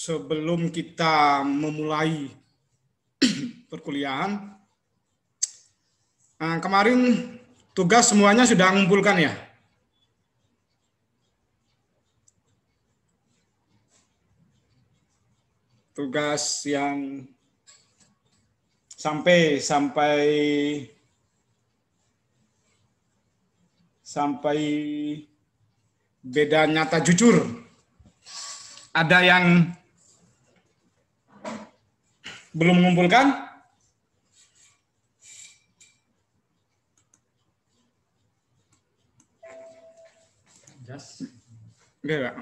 sebelum kita memulai perkuliahan, kemarin tugas semuanya sudah mengumpulkan ya? Tugas yang sampai beda nyata jujur. Ada yang belum mengumpulkan? Enggak.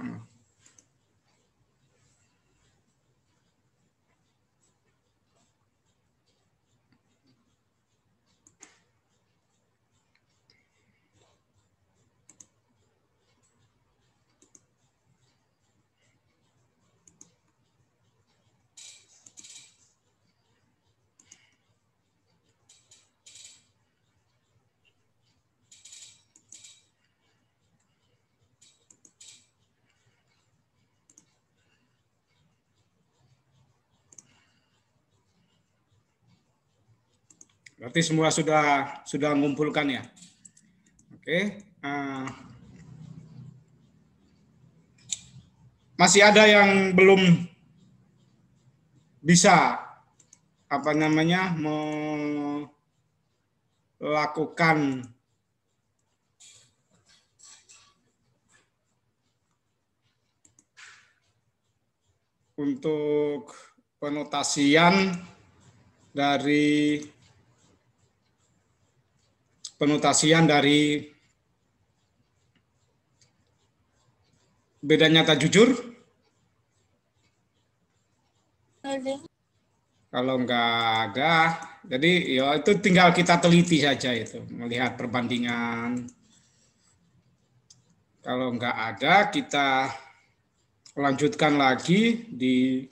Berarti semua sudah mengumpulkan ya. Oke. Masih ada yang belum bisa melakukan untuk penotasian dari beda nyata jujur? Ada. Kalau nggak ada, jadi ya itu tinggal kita teliti saja itu, melihat perbandingan. Kalau nggak ada, kita lanjutkan lagi di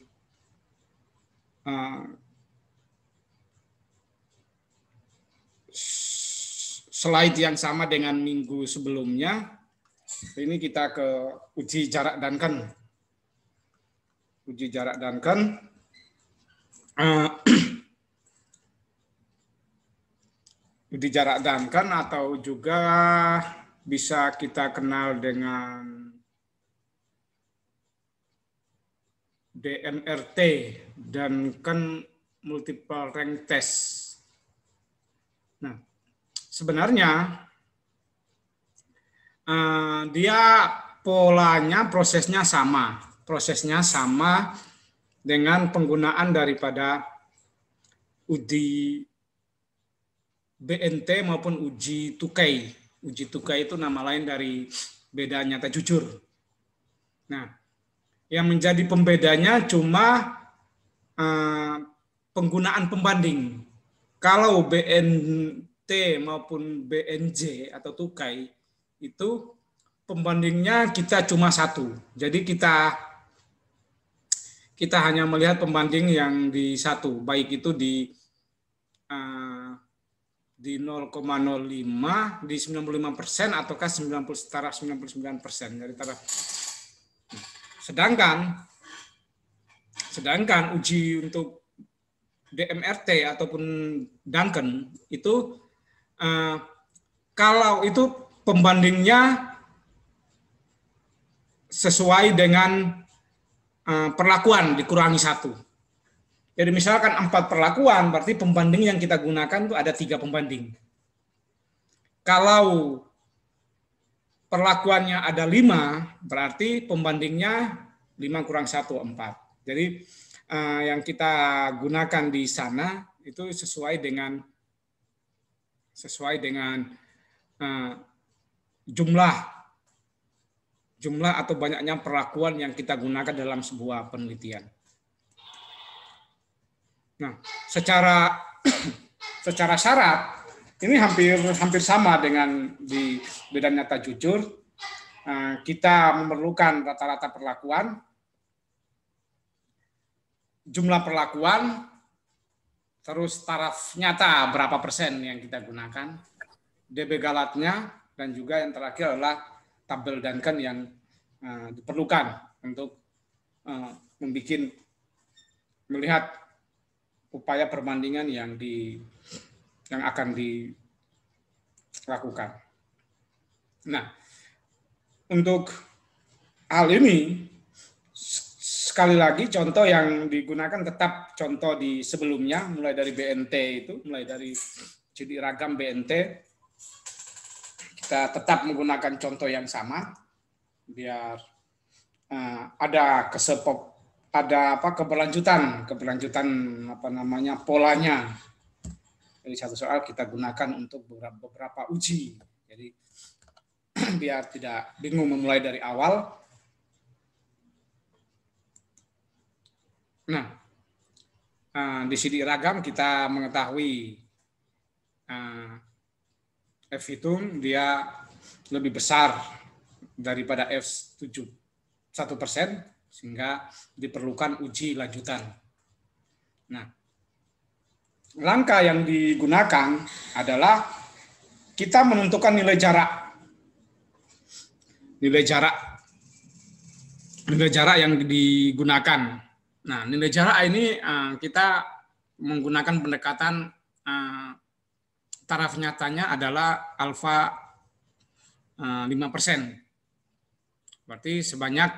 slide yang sama dengan minggu sebelumnya. Ini kita ke uji jarak Duncan. Uji jarak Duncan. Uji jarak Duncan atau juga bisa kita kenal dengan DMRT, Duncan Multiple Rank Test. Nah, sebenarnya dia polanya prosesnya sama dengan penggunaan daripada uji BNT maupun uji Tukey. Uji Tukey itu nama lain dari beda nyata jujur. Nah, yang menjadi pembedanya cuma penggunaan pembanding. Kalau BNT maupun BNJ atau Tukey itu pembandingnya kita cuma satu. Jadi kita hanya melihat pembanding yang di satu, baik itu di 0,05, di 95% ataukah setara 99%. Jadi sedangkan uji untuk DMRT ataupun Duncan itu kalau itu pembandingnya sesuai dengan perlakuan dikurangi 1. Jadi misalkan 4 perlakuan, berarti pembanding yang kita gunakan itu ada 3 pembanding. Kalau perlakuannya ada 5, berarti pembandingnya 5 kurang 1, 4. Jadi yang kita gunakan di sana itu sesuai dengan jumlah atau banyaknya perlakuan yang kita gunakan dalam sebuah penelitian. Nah, secara syarat ini hampir sama dengan di beda nyata jujur. Kita memerlukan rata-rata perlakuan, jumlah perlakuan, terus taraf nyata berapa persen yang kita gunakan, DB galatnya, dan juga yang terakhir adalah tabel Duncan yang diperlukan untuk melihat upaya perbandingan yang akan dilakukan. Nah, untuk hal ini sekali lagi contoh yang digunakan tetap contoh di sebelumnya, mulai dari BNT itu, mulai dari studi ragam BNT, kita tetap menggunakan contoh yang sama biar ada keberlanjutan polanya. Jadi satu soal kita gunakan untuk beberapa uji. Jadi biar tidak bingung memulai dari awal. Nah, di sini ragam kita mengetahui F hitung dia lebih besar daripada F 1%, sehingga diperlukan uji lanjutan. Nah, langkah yang digunakan adalah kita menentukan nilai jarak yang digunakan. Nah, nilai jarak ini kita menggunakan pendekatan taraf nyatanya adalah alfa 5%. Berarti sebanyak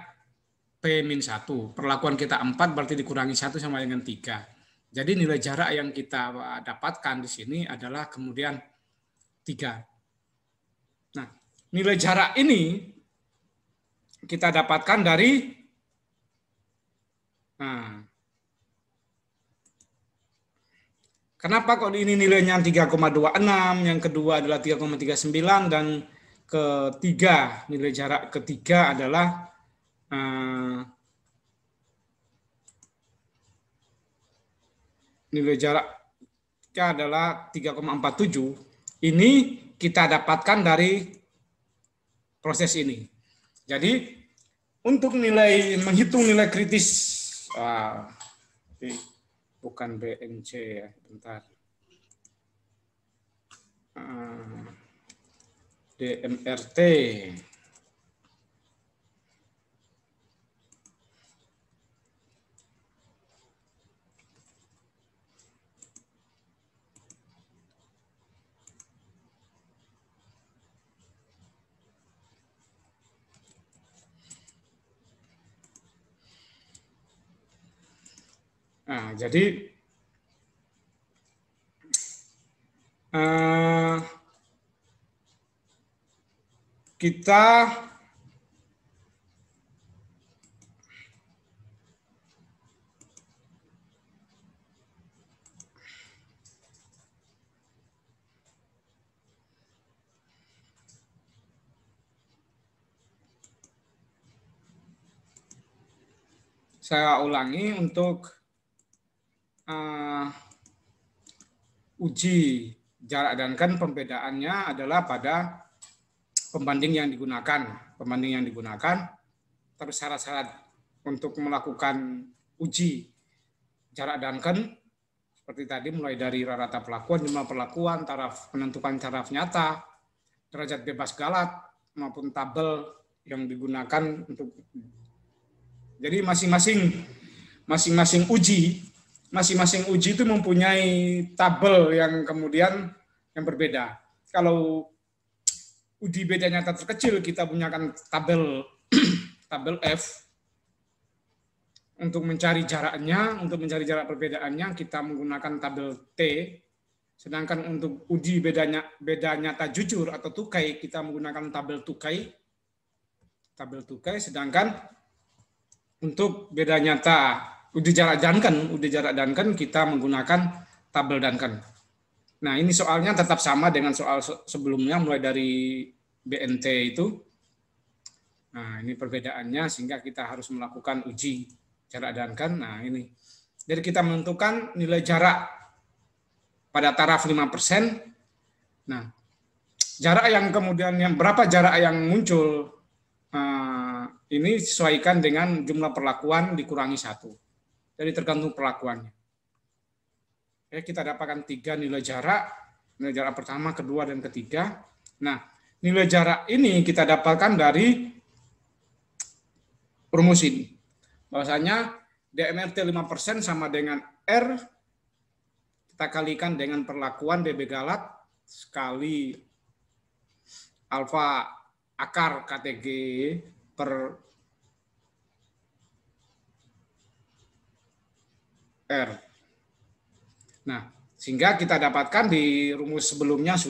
P-1. Perlakuan kita 4 berarti dikurangi 1 sama dengan 3. Jadi nilai jarak yang kita dapatkan di sini adalah kemudian 3. Nah, nilai jarak ini kita dapatkan dari kenapa kok ini nilainya 3,26, yang kedua adalah 3,39, dan ketiga, nilai jarak ketiga adalah nilai jaraknya adalah 3,47. Ini kita dapatkan dari proses ini. Jadi untuk menghitung nilai kritis, bukan BNC ya, bentar. DMRT. Nah, jadi kita saya ulangi untuk uji jarak dan kan pembedaannya adalah pada pembanding yang digunakan. Terus syarat-syarat untuk melakukan uji jarak dan kan seperti tadi mulai dari rata pelakuan, jumlah perlakuan, taraf penentukan taraf nyata, derajat bebas galat maupun tabel yang digunakan untuk. Jadi masing-masing uji itu mempunyai tabel yang kemudian yang berbeda. Kalau uji beda nyata terkecil kita gunakan tabel F. Untuk mencari jaraknya, untuk mencari jarak perbedaannya kita menggunakan tabel T. Sedangkan untuk uji beda nyata jujur atau tukai kita menggunakan tabel tukai. Sedangkan untuk beda nyata uji jarak Duncan kita menggunakan tabel Duncan. Nah, ini soalnya tetap sama dengan soal sebelumnya mulai dari BNT itu. Nah, ini perbedaannya sehingga kita harus melakukan uji jarak Duncan. Nah, ini. Jadi kita menentukan nilai jarak pada taraf 5%. Nah, jarak yang kemudian berapa jarak yang muncul ini disesuaikan dengan jumlah perlakuan dikurangi 1. Jadi tergantung perlakuannya. Kita dapatkan 3 nilai jarak pertama, kedua, dan ketiga. Nah, nilai jarak ini kita dapatkan dari rumus ini. Bahwasanya DMRT 5% sama dengan R, kita kalikan dengan perlakuan DB Galat sekali alfa akar KTG per R. Nah, sehingga kita dapatkan di rumus sebelumnya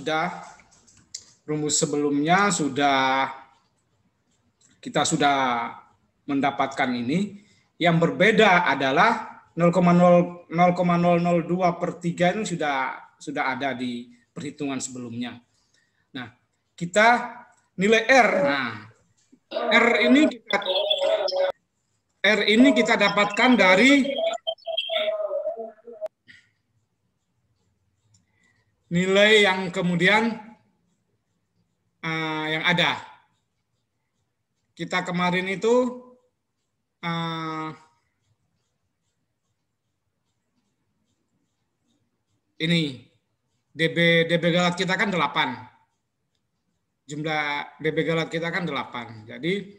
kita sudah mendapatkan ini. Yang berbeda adalah 0,002 per 3 ini sudah ada di perhitungan sebelumnya. Nah, kita nilai R. Nah, R ini kita dapatkan dari nilai yang kemudian yang ada. Kita kemarin itu ini DB Galat kita kan 8. Jumlah DB Galat kita kan 8. Jadi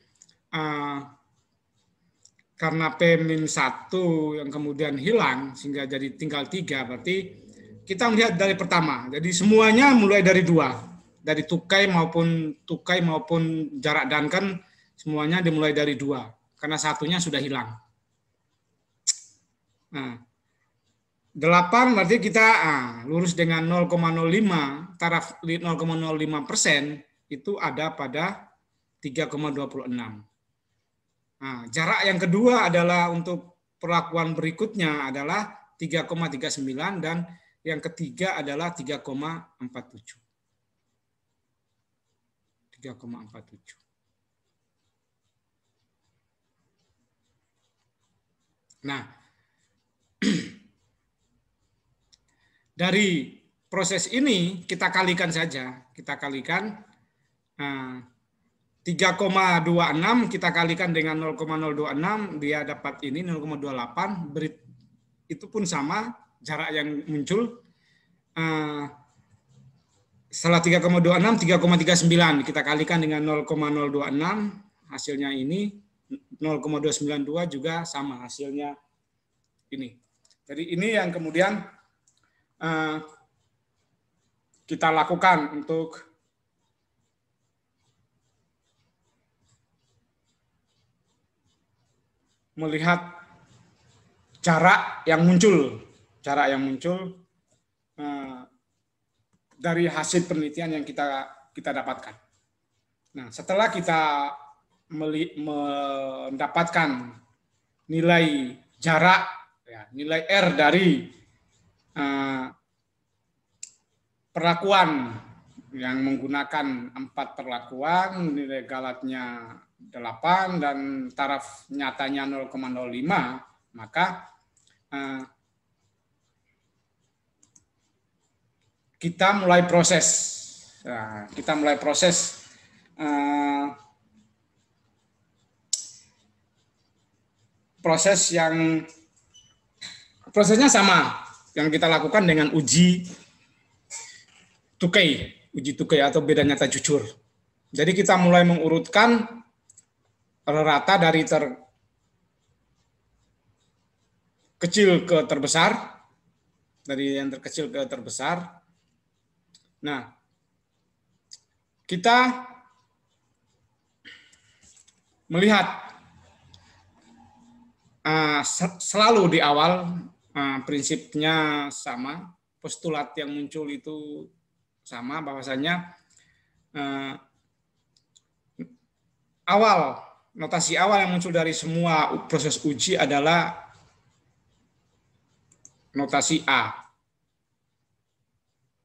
karena P-1 yang kemudian hilang sehingga jadi tinggal 3, berarti kita melihat dari pertama. Jadi semuanya mulai dari 2. Dari tukai maupun jarak Duncan semuanya dimulai dari 2 karena satunya sudah hilang. Nah, 8 berarti kita lurus dengan 0,05, taraf 0,05% itu ada pada 3,26. Nah, jarak yang kedua adalah untuk perlakuan berikutnya adalah 3,39 dan yang ketiga adalah 3,47. 3,47. Nah, dari proses ini kita kalikan saja. Kita kalikan 3,26 kita kalikan dengan 0,026 dia dapat ini 0,28. Itu pun sama jarak yang muncul. Setelah 3,26 3,39 kita kalikan dengan 0,026 hasilnya ini 0,292 juga sama hasilnya ini. Jadi ini yang kemudian kita lakukan untuk melihat jarak yang muncul dari hasil penelitian yang kita dapatkan. Nah, setelah kita mendapatkan nilai jarak, nilai R dari perlakuan yang menggunakan 4 perlakuan, nilai Galatnya 8 dan taraf nyatanya 0,05, maka kita mulai proses. Prosesnya sama yang kita lakukan dengan uji tukai atau beda nyata jujur. Jadi kita mulai mengurutkan rata dari terkecil ke terbesar, dari yang terkecil ke terbesar. Nah, kita melihat selalu di awal prinsipnya sama, postulat yang muncul itu sama, bahwasanya notasi awal yang muncul dari semua proses uji adalah notasi A.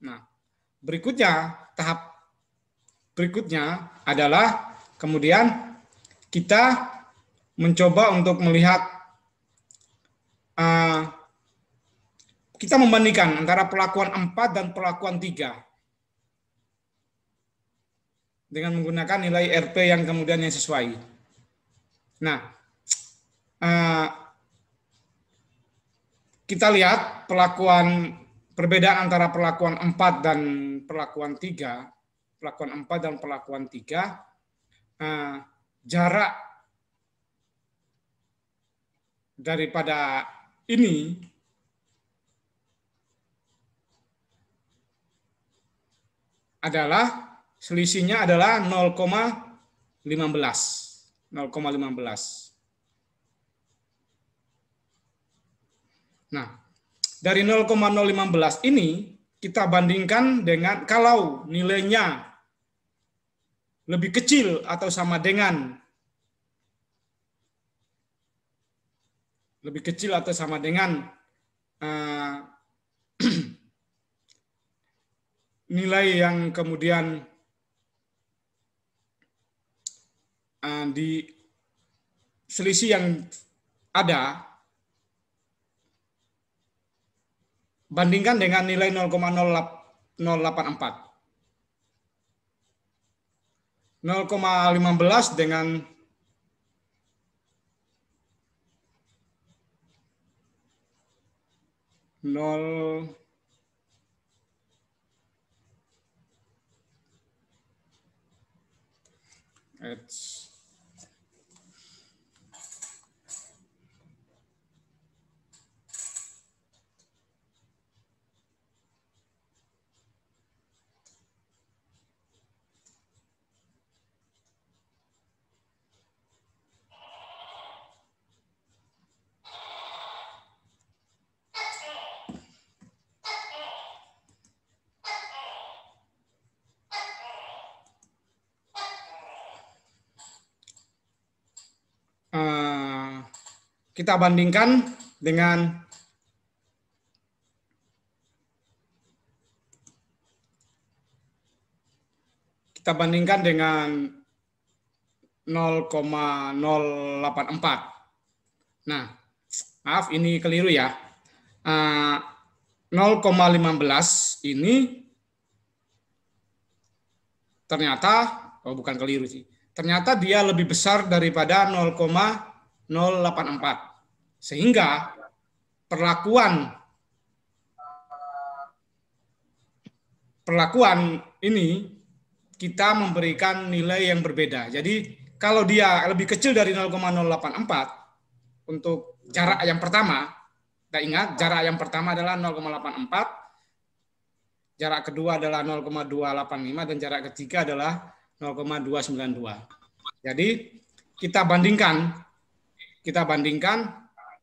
Nah, tahap berikutnya adalah kemudian kita mencoba untuk melihat, kita membandingkan antara perlakuan 4 dan perlakuan 3 dengan menggunakan nilai RP yang kemudian yang sesuai. Nah, kita lihat perbedaan antara perlakuan 4 dan perlakuan 3. Perlakuan 4 dan perlakuan 3, jarak daripada ini adalah selisihnya adalah 0,15. 0,15. Nah, dari 0,015 ini kita bandingkan dengan kalau nilainya lebih kecil atau sama dengan nilai yang kemudian di selisih yang ada, bandingkan dengan nilai 0,084. 0,15 dengan 0 kita bandingkan dengan kita bandingkan dengan 0,084. Nah, maaf ini keliru ya. 0,15 ini ternyata, oh bukan keliru sih, ternyata dia lebih besar daripada 0,084. Sehingga perlakuan ini kita memberikan nilai yang berbeda. Jadi kalau dia lebih kecil dari 0,084 untuk jarak yang pertama, kita ingat jarak yang pertama adalah 0,84, jarak kedua adalah 0,285 dan jarak ketiga adalah 0,292. Jadi kita bandingkan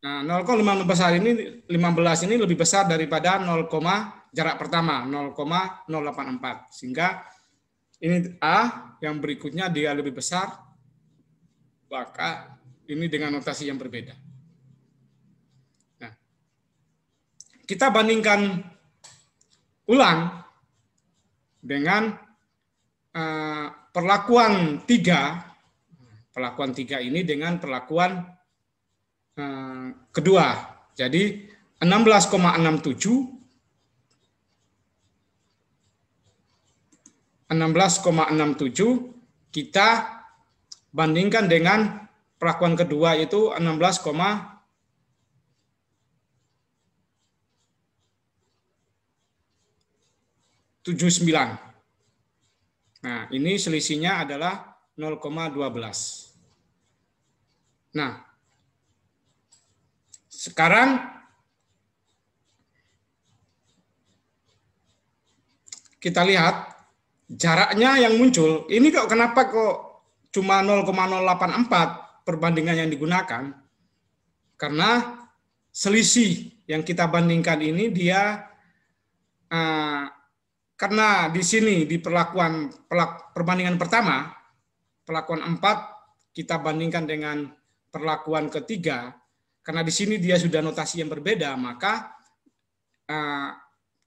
0,15 ini lebih besar daripada jarak pertama 0,084, sehingga ini A yang berikutnya dia lebih besar, maka ini dengan notasi yang berbeda. Nah, kita bandingkan ulang dengan perlakuan 3 ini dengan perlakuan kedua. Jadi 16,67 kita bandingkan dengan perlakuan kedua itu 16,79. Nah, ini selisihnya adalah 0,12. Nah, sekarang kita lihat jaraknya yang muncul. Ini kenapa cuma 0,084 perbandingan yang digunakan? Karena selisih yang kita bandingkan ini dia karena di sini di perbandingan pertama, perlakuan 4 kita bandingkan dengan perlakuan ketiga, karena di sini dia sudah notasi yang berbeda, maka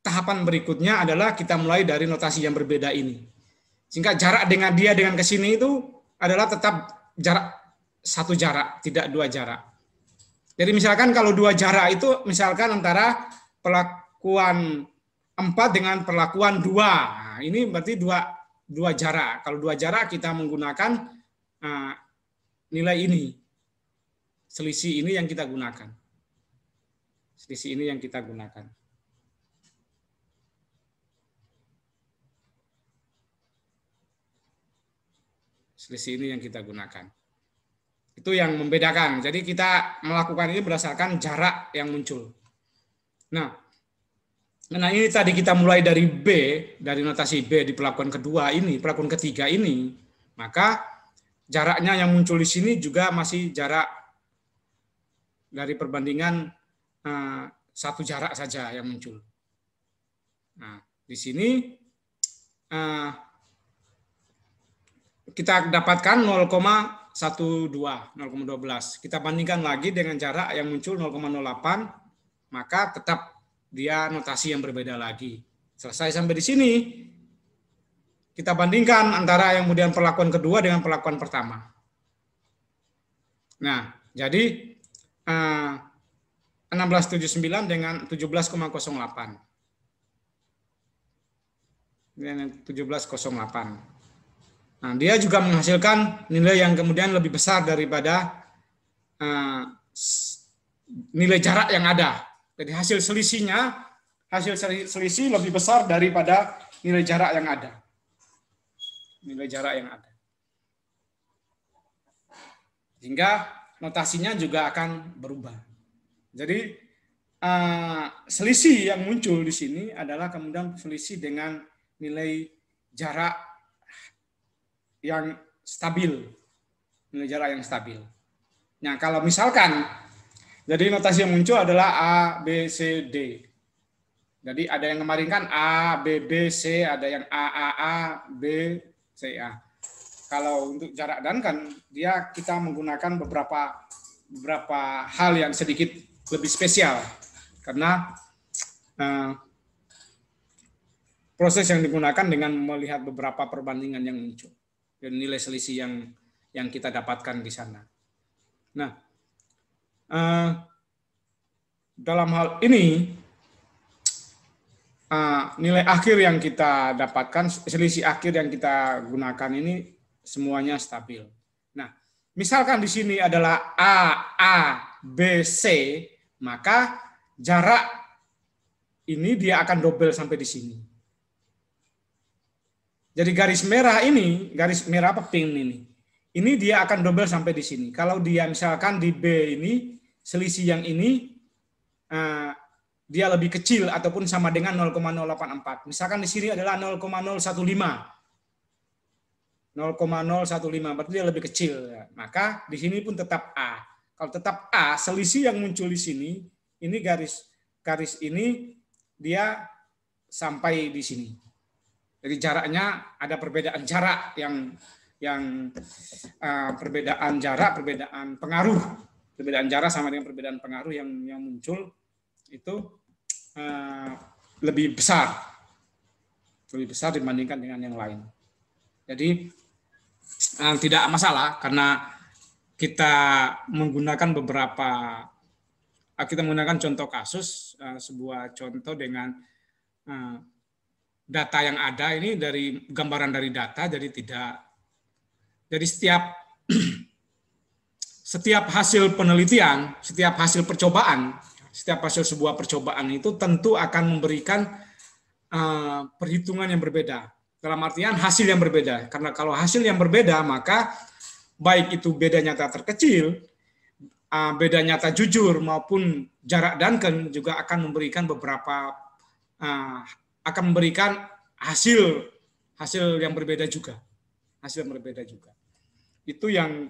tahapan berikutnya adalah kita mulai dari notasi yang berbeda ini. Sehingga jarak dengan dia dengan ke sini itu adalah tetap satu jarak, tidak dua jarak. Jadi misalkan kalau dua jarak itu misalkan antara perlakuan 4 dengan perlakuan 2. Nah, ini berarti dua jarak. Kalau dua jarak kita menggunakan nilai ini. Selisih ini yang kita gunakan. Selisih ini yang kita gunakan. Selisih ini yang kita gunakan. Itu yang membedakan. Jadi kita melakukan ini berdasarkan jarak yang muncul. Nah ini tadi kita mulai dari B, dari notasi B di perlakuan kedua ini, perlakuan ketiga ini, maka jaraknya yang muncul di sini juga masih jarak dari perbandingan satu jarak saja yang muncul. Nah, di sini kita dapatkan 0,12. Kita bandingkan lagi dengan jarak yang muncul 0,08, maka tetap dia notasi yang berbeda lagi. Selesai sampai di sini. Kita bandingkan antara yang kemudian perlakuan kedua dengan perlakuan pertama. Nah, jadi 1679 dengan 17,08. 17,08. Nah, dia juga menghasilkan nilai yang kemudian lebih besar daripada nilai jarak yang ada. Jadi hasil selisih lebih besar daripada nilai jarak yang ada. Nilai jarak yang ada. Sehingga notasinya juga akan berubah. Jadi selisih yang muncul di sini adalah kemudian selisih dengan nilai jarak yang stabil. Nilai jarak yang stabil. Nah, kalau misalkan jadi notasi yang muncul adalah A, B, C, D. Jadi ada yang kemarin kan A, B, B, C, ada yang A, B, C, A. Kalau untuk jarak dan kan dia kita menggunakan beberapa hal yang sedikit lebih spesial karena proses yang digunakan dengan melihat beberapa perbandingan yang muncul dan nilai selisih yang kita dapatkan di sana. Nah, dalam hal ini nilai akhir yang kita dapatkan, selisih akhir yang kita gunakan ini semuanya stabil. Nah, misalkan di sini adalah A, B, C, maka jarak ini dia akan double sampai di sini. Jadi garis merah ini, garis merah apa pink ini dia akan double sampai di sini. Kalau dia misalkan di B ini, selisih yang ini dia lebih kecil ataupun sama dengan 0,084. Misalkan di sini adalah 0,015. 0,015 berarti dia lebih kecil. Maka di sini pun tetap A. Kalau tetap A, selisih yang muncul di sini, ini garis ini dia sampai di sini. Jadi jaraknya ada perbedaan jarak yang perbedaan jarak, perbedaan pengaruh, perbedaan jarak sama dengan perbedaan pengaruh yang muncul itu lebih besar dibandingkan dengan yang lain. Jadi tidak masalah karena kita menggunakan contoh kasus, sebuah contoh dengan data yang ada ini dari gambaran dari data, jadi setiap hasil penelitian, setiap hasil percobaan, setiap hasil sebuah percobaan itu tentu akan memberikan perhitungan yang berbeda. Dalam artian hasil yang berbeda. Karena kalau hasil yang berbeda, maka baik itu beda nyata terkecil, beda nyata jujur maupun jarak Duncan juga akan memberikan hasil yang berbeda juga. Hasil yang berbeda juga. Itu yang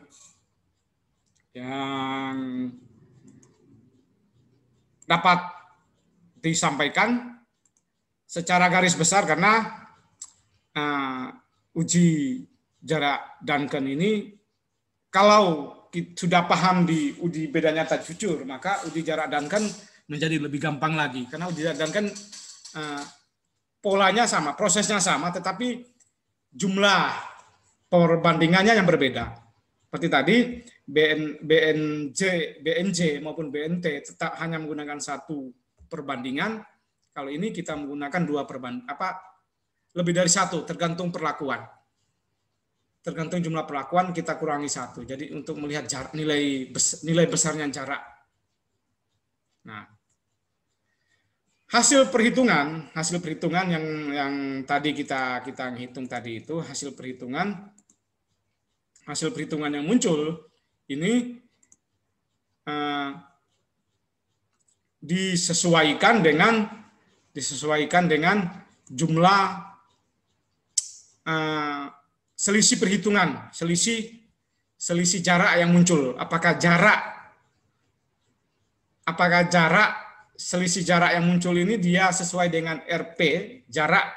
dapat disampaikan secara garis besar karena uji jarak Duncan ini kalau sudah paham di uji beda nyata jujur, maka uji jarak Duncan menjadi lebih gampang lagi karena uji jarak Duncan polanya sama, prosesnya sama, tetapi jumlah perbandingannya yang berbeda. Seperti tadi BNJ maupun BNT tetap hanya menggunakan satu perbandingan. Kalau ini kita menggunakan lebih dari satu, tergantung perlakuan. Tergantung jumlah perlakuan kita kurangi satu. Jadi untuk melihat nilai besarnya jarak. Nah, hasil perhitungan yang tadi kita hitung tadi itu hasil perhitungan yang muncul ini disesuaikan dengan jumlah selisih perhitungan, selisih jarak yang muncul. Apakah jarak selisih jarak yang muncul ini dia sesuai dengan RP jarak,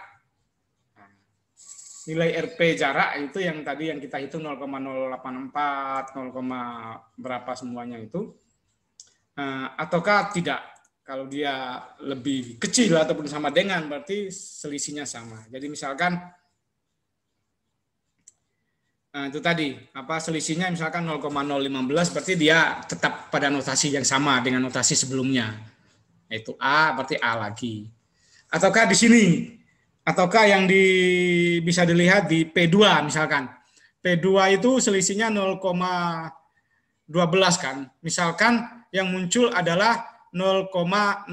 nilai RP jarak itu yang tadi yang kita hitung 0,084, 0, berapa semuanya itu, ataukah tidak. Kalau dia lebih kecil ataupun sama dengan, berarti selisihnya sama. Jadi misalkan itu tadi selisihnya misalkan 0,015, berarti dia tetap pada notasi yang sama dengan notasi sebelumnya, yaitu A, berarti A lagi. Ataukah di sini, ataukah yang bisa dilihat di P2 misalkan. P2 itu selisihnya 0,12 kan. Misalkan yang muncul adalah 0,012,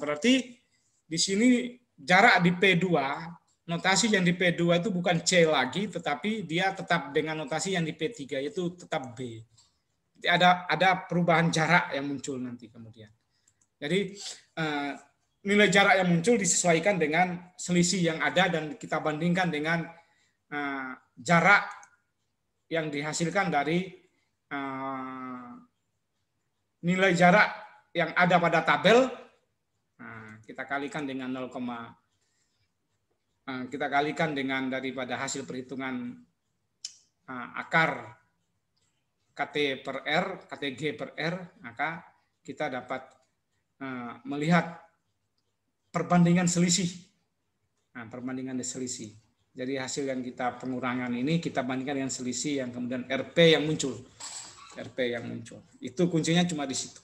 berarti di sini jarak di P2, notasi yang di P2 itu bukan C lagi, tetapi dia tetap dengan notasi yang di P3 itu tetap B. Jadi ada perubahan jarak yang muncul nanti kemudian. Jadi nilai jarak yang muncul disesuaikan dengan selisih yang ada dan kita bandingkan dengan jarak yang dihasilkan dari nilai jarak yang ada pada tabel. Kita kalikan dengan kita kalikan dengan daripada hasil perhitungan akar KT per R, KTG per R, maka kita dapat melihat perbandingan selisih. Perbandingan selisih. Jadi hasil yang kita pengurangan ini kita bandingkan dengan selisih yang kemudian RP yang muncul. RP yang muncul. Itu kuncinya cuma di situ.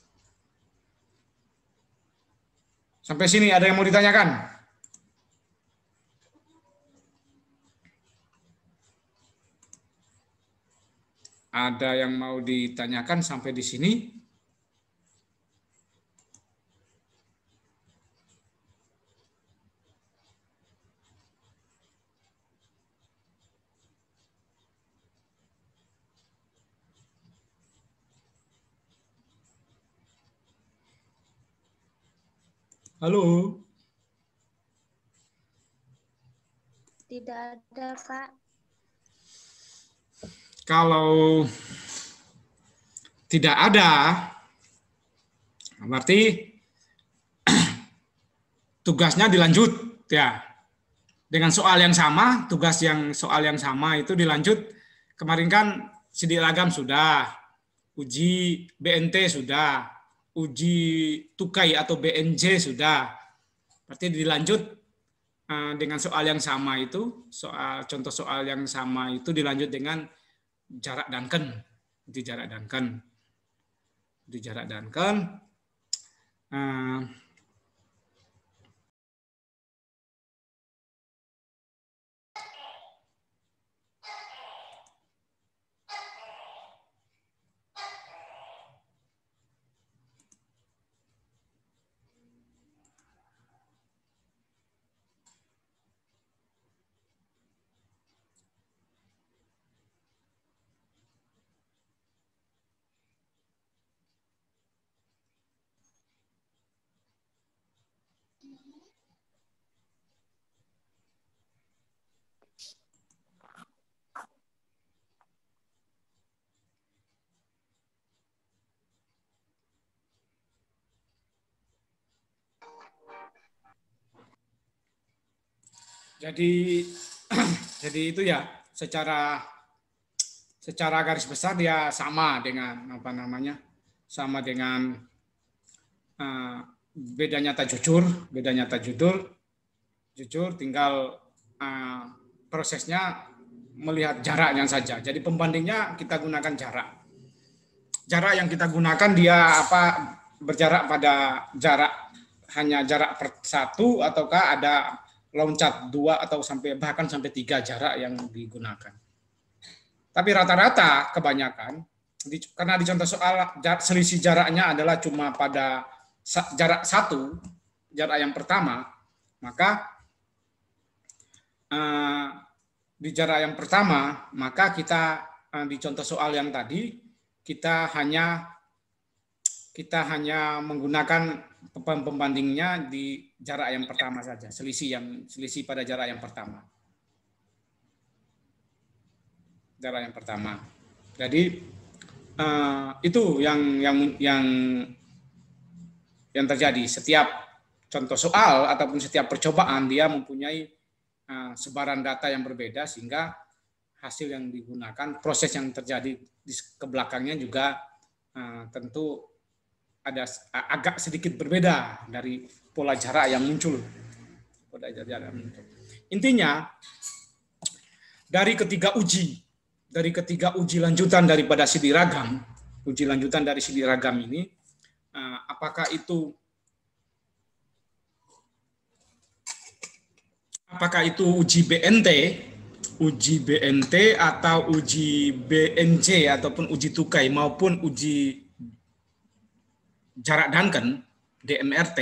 Sampai sini ada yang mau ditanyakan? Ada yang mau ditanyakan sampai di sini? Halo? Tidak ada, Pak. Kalau tidak ada, berarti tugasnya dilanjut ya. Dengan soal yang sama, soal yang sama itu dilanjut. Kemarin kan sidik ragam sudah, uji BNT sudah, uji tukai atau BNJ sudah. Berarti dilanjut dengan soal yang sama itu, contoh soal yang sama itu dilanjut dengan jarak Duncan. Di jarak Duncan. Jadi itu ya secara garis besar dia sama dengan sama dengan beda nyata jujur tinggal prosesnya melihat jaraknya saja. Jadi pembandingnya kita gunakan jarak yang kita gunakan dia berjarak pada hanya jarak per 1 ataukah ada loncat 2 atau bahkan sampai 3 jarak yang digunakan. Tapi rata-rata kebanyakan karena di contoh soal selisih jaraknya adalah cuma pada jarak 1, jarak yang pertama, maka di jarak yang pertama maka kita di contoh soal yang tadi kita hanya menggunakan pembandingnya di jarak yang pertama saja, selisih pada jarak yang pertama. Jarak yang pertama. Jadi itu yang terjadi. Setiap contoh soal ataupun setiap percobaan dia mempunyai sebaran data yang berbeda, sehingga hasil yang digunakan, proses yang terjadi di kebelakangnya juga tentu ada agak sedikit berbeda dari pola jarak yang muncul. Intinya dari ketiga uji lanjutan daripada CD ragam, uji lanjutan dari CD ragam ini, apakah itu uji BNT atau uji BNC ataupun uji tukai maupun uji jarak Duncan DMRT,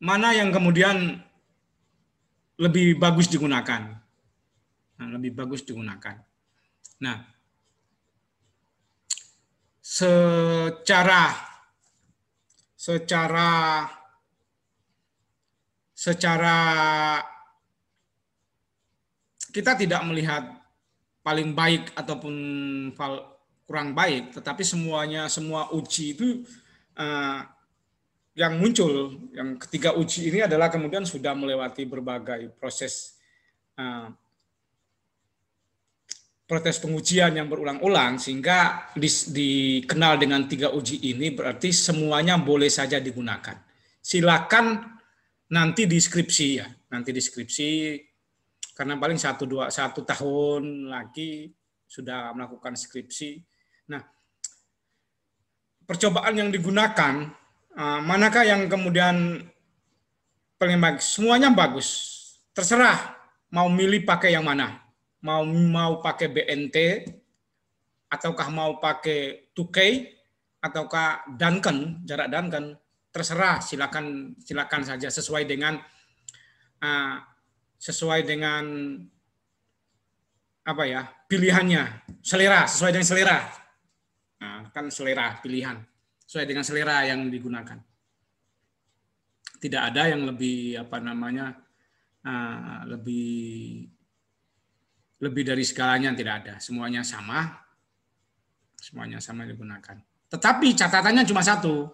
mana yang kemudian lebih bagus digunakan? Lebih bagus digunakan. Nah, secara kita tidak melihat paling baik ataupun kurang baik, tetapi semua uji itu yang muncul, yang ketiga uji ini adalah kemudian sudah melewati berbagai proses pengujian yang berulang-ulang, sehingga dikenal dengan 3 uji ini, berarti semuanya boleh saja digunakan. Silakan nanti di skripsi ya, karena paling 1 tahun lagi sudah melakukan skripsi. Nah, percobaan yang digunakan, manakah yang kemudian paling bagus? Semuanya bagus, terserah mau milih pakai yang mana. Mau pakai BNT, ataukah mau pakai 2K, ataukah Duncan, jarak Duncan, terserah, silakan saja sesuai dengan apa ya, pilihannya, selera, sesuai dengan selera. Nah, kan selera pilihan, sesuai dengan selera yang digunakan. Tidak ada yang lebih lebih dari segalanya, tidak ada. Semuanya sama digunakan. Tetapi catatannya cuma satu.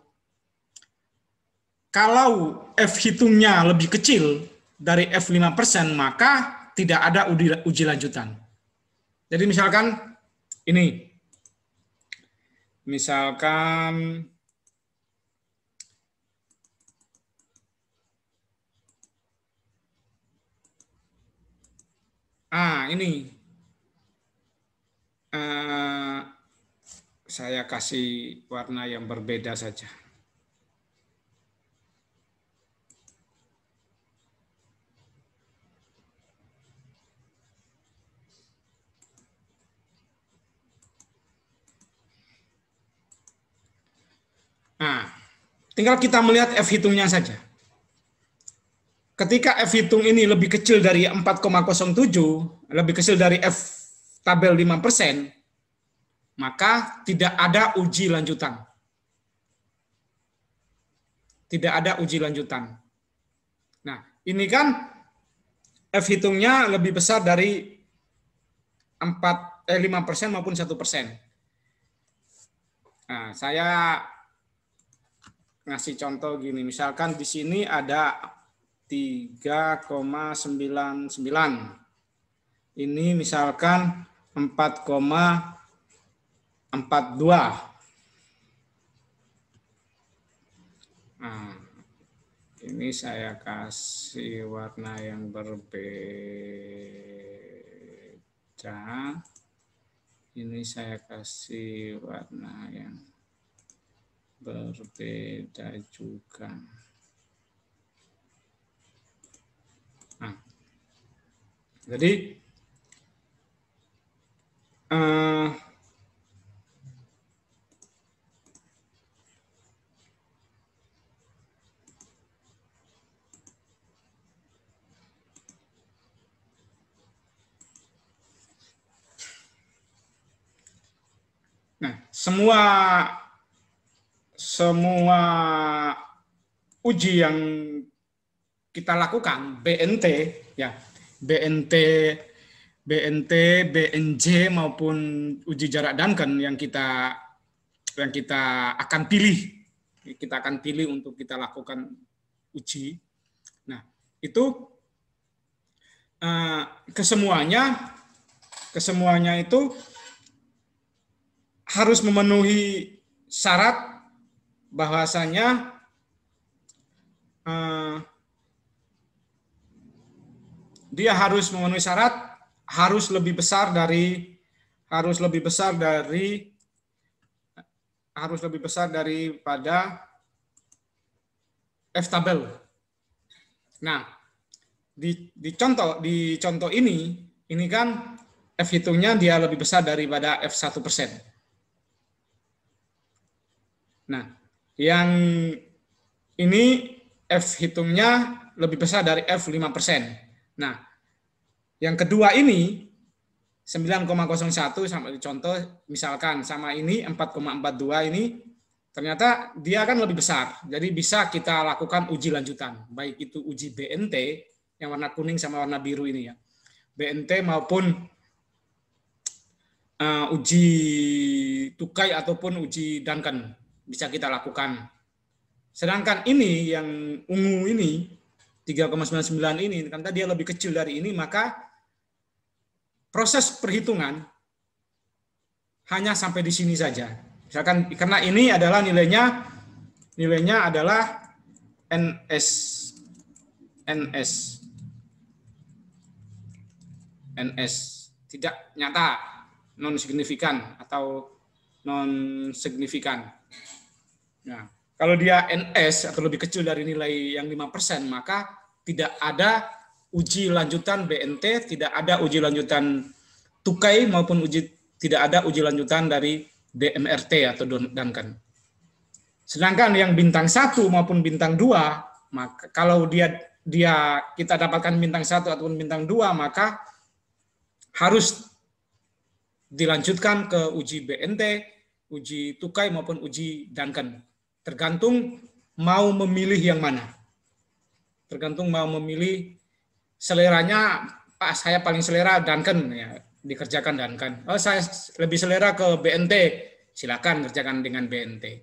Kalau F hitungnya lebih kecil dari F 5%, maka tidak ada uji lanjutan. Jadi misalkan ini. Misalkan ini saya kasih warna yang berbeda saja. Tinggal kita melihat F hitungnya saja. Ketika F hitung ini lebih kecil dari 4,07, lebih kecil dari F tabel 5%, maka tidak ada uji lanjutan. Tidak ada uji lanjutan. Nah, ini kan F hitungnya lebih besar dari 5% maupun 1%. Nah, saya ngasih contoh gini, misalkan di sini ada 3,99. Ini misalkan 4,42. Nah, ini saya kasih warna yang berbeda. Ini saya kasih warna yang berbeda juga. Nah, jadi Nah, semua uji yang kita lakukan, BNT, ya, BNT, BNJ maupun uji jarak Duncan yang kita akan pilih untuk kita lakukan uji. Nah, itu kesemuanya itu harus memenuhi syarat bahwasanya dia harus memenuhi syarat harus lebih besar daripada F tabel. Nah, di contoh ini kan F hitungnya dia lebih besar daripada F 1%. Nah, yang ini F hitungnya lebih besar dari F 5%. Nah, yang kedua ini 9,01 sama contoh misalkan sama ini 4,42 ini ternyata dia kan lebih besar. Jadi bisa kita lakukan uji lanjutan, baik itu uji BNT yang warna kuning sama warna biru ini ya. BNT maupun uji tukai ataupun uji Duncan bisa kita lakukan. Sedangkan ini yang ungu ini 3,99 ini karena dia lebih kecil dari ini, maka proses perhitungan hanya sampai di sini saja. Misalkan karena ini adalah nilainya adalah NS tidak nyata, non signifikan atau non signifikan. Nah, kalau dia NS atau lebih kecil dari nilai yang 5%, maka tidak ada uji lanjutan BNT, tidak ada uji lanjutan tukai maupun tidak ada uji lanjutan dari DMRT atau Duncan. Sedangkan yang bintang 1 maupun bintang 2, maka kalau kita dapatkan bintang 1 ataupun bintang 2, maka harus dilanjutkan ke uji BNT, uji tukai maupun uji Duncan. Tergantung mau memilih yang mana. Tergantung mau memilih seleranya, Pak, saya paling selera Duncan, ya, dikerjakan Duncan. Oh, saya lebih selera ke BNT, silakan kerjakan dengan BNT.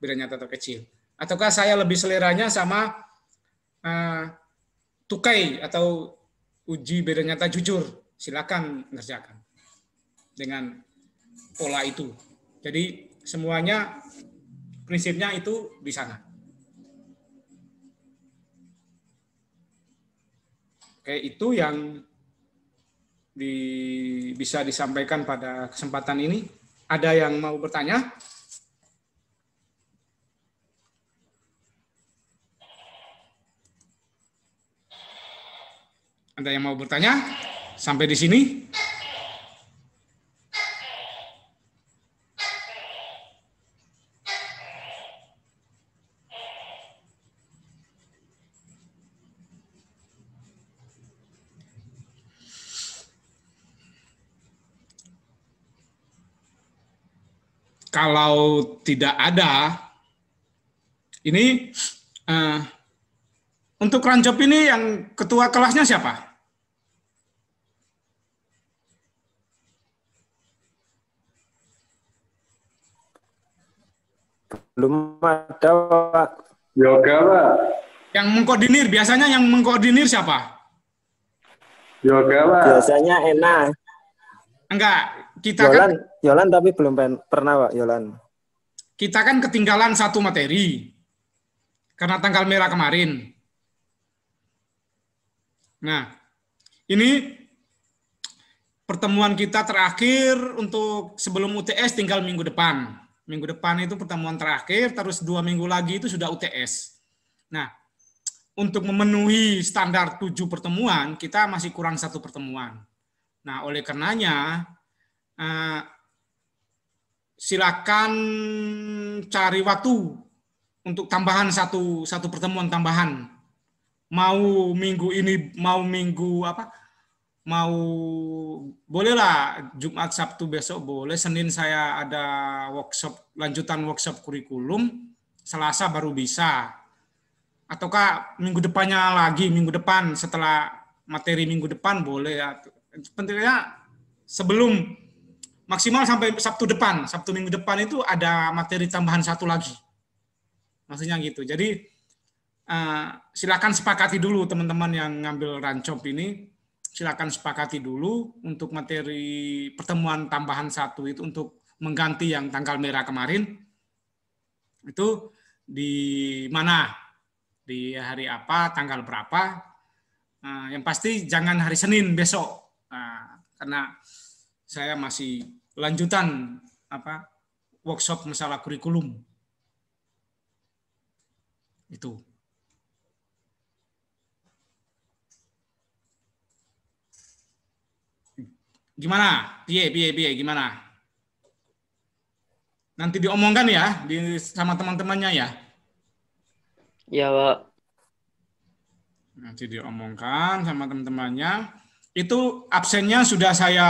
Beda nyata terkecil. Ataukah saya lebih seleranya sama tukai atau uji beda nyata jujur, silakan kerjakan dengan pola itu. Jadi semuanya prinsipnya itu di sana. Oke, itu yang bisa disampaikan pada kesempatan ini. Ada yang mau bertanya? Ada yang mau bertanya? Sampai di sini? Kalau tidak ada, ini untuk Rancop ini yang ketua kelasnya siapa? Belum ada, Pak. Yoga, Pak. Yang mengkoordinir, biasanya yang mengkoordinir siapa? Yoga, Pak. Biasanya Ena. Enggak, kita Yolan tapi belum pernah, Pak, Yolan. Kita kan ketinggalan satu materi karena tanggal merah kemarin. Nah, ini pertemuan kita terakhir untuk sebelum UTS tinggal minggu depan. Minggu depan itu pertemuan terakhir, terus 2 minggu lagi itu sudah UTS. Nah, untuk memenuhi standar 7 pertemuan, kita masih kurang 1 pertemuan. Nah, oleh karenanya, silakan cari waktu untuk tambahan satu pertemuan tambahan. Mau minggu ini, mau mau bolehlah Jumat Sabtu besok boleh, Senin saya ada lanjutan workshop kurikulum, Selasa baru bisa. Ataukah minggu depannya lagi, minggu depan setelah materi minggu depan boleh ya. Pentingnya sebelum maksimal sampai Sabtu depan, Sabtu minggu depan itu ada materi tambahan satu lagi. Maksudnya gitu. Jadi silakan sepakati dulu teman-teman yang ngambil rancop ini, silakan sepakati dulu untuk materi pertemuan tambahan satu itu untuk mengganti yang tanggal merah kemarin. Itu di mana? Di hari apa, tanggal berapa? Yang pasti jangan hari Senin besok. Karena saya masih lanjutan workshop masalah kurikulum. Itu. Gimana? Piye gimana? Nanti diomongkan ya sama teman-temannya ya. Ya, Pak. Nanti diomongkan sama teman-temannya. Itu absennya sudah saya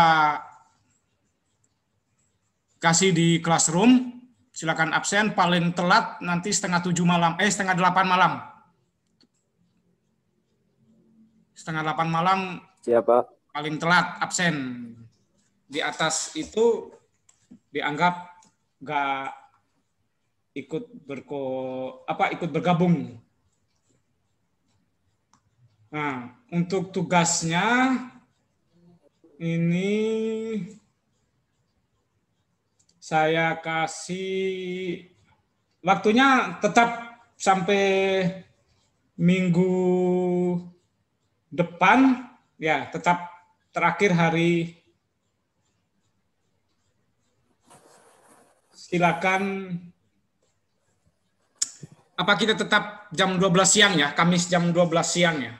kasih di classroom. Silakan absen, paling telat nanti setengah 8 malam. Setengah 8 malam. Siapa? Paling telat absen. Di atas itu dianggap nggak ikut bergabung. Nah, untuk tugasnya ini saya kasih waktunya tetap sampai minggu depan ya, tetap terakhir hari. Silakan. Apa kita tetap jam 12 siang ya? Kamis jam 12 siang ya.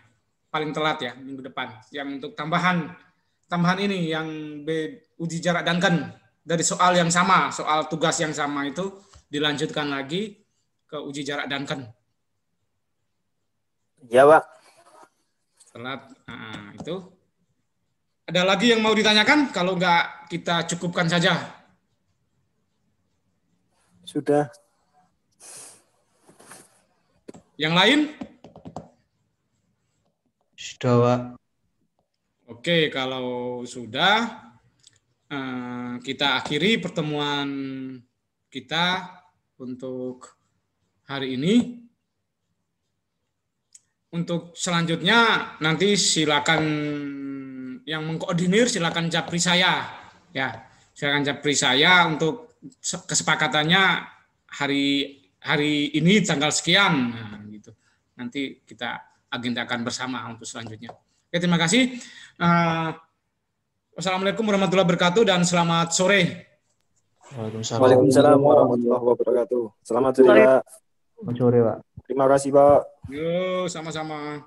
Paling telat ya minggu depan. Yang untuk tambahan ini yang uji jarak Duncan dari soal yang sama, soal tugas yang sama itu dilanjutkan lagi ke uji jarak Duncan. Ya, Pak. Telat. Itu. Ada lagi yang mau ditanyakan? Kalau enggak kita cukupkan saja. Sudah. Yang lain? Sudah, Pak. Oke, kalau sudah, kita akhiri pertemuan kita untuk hari ini. Untuk selanjutnya, nanti silakan yang mengkoordinir, silakan japri saya. Ya, silakan japri saya untuk kesepakatannya hari ini tanggal sekian, gitu. Nanti kita agendakan bersama untuk selanjutnya. Oke, terima kasih. Wassalamualaikum warahmatullahi wabarakatuh dan selamat sore. Waalaikumsalam warahmatullahi wabarakatuh. Selamat sore, Pak. Selamat sore, Pak. Terima kasih, Pak. Yo, sama-sama.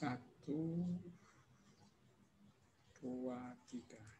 1, 2, 3.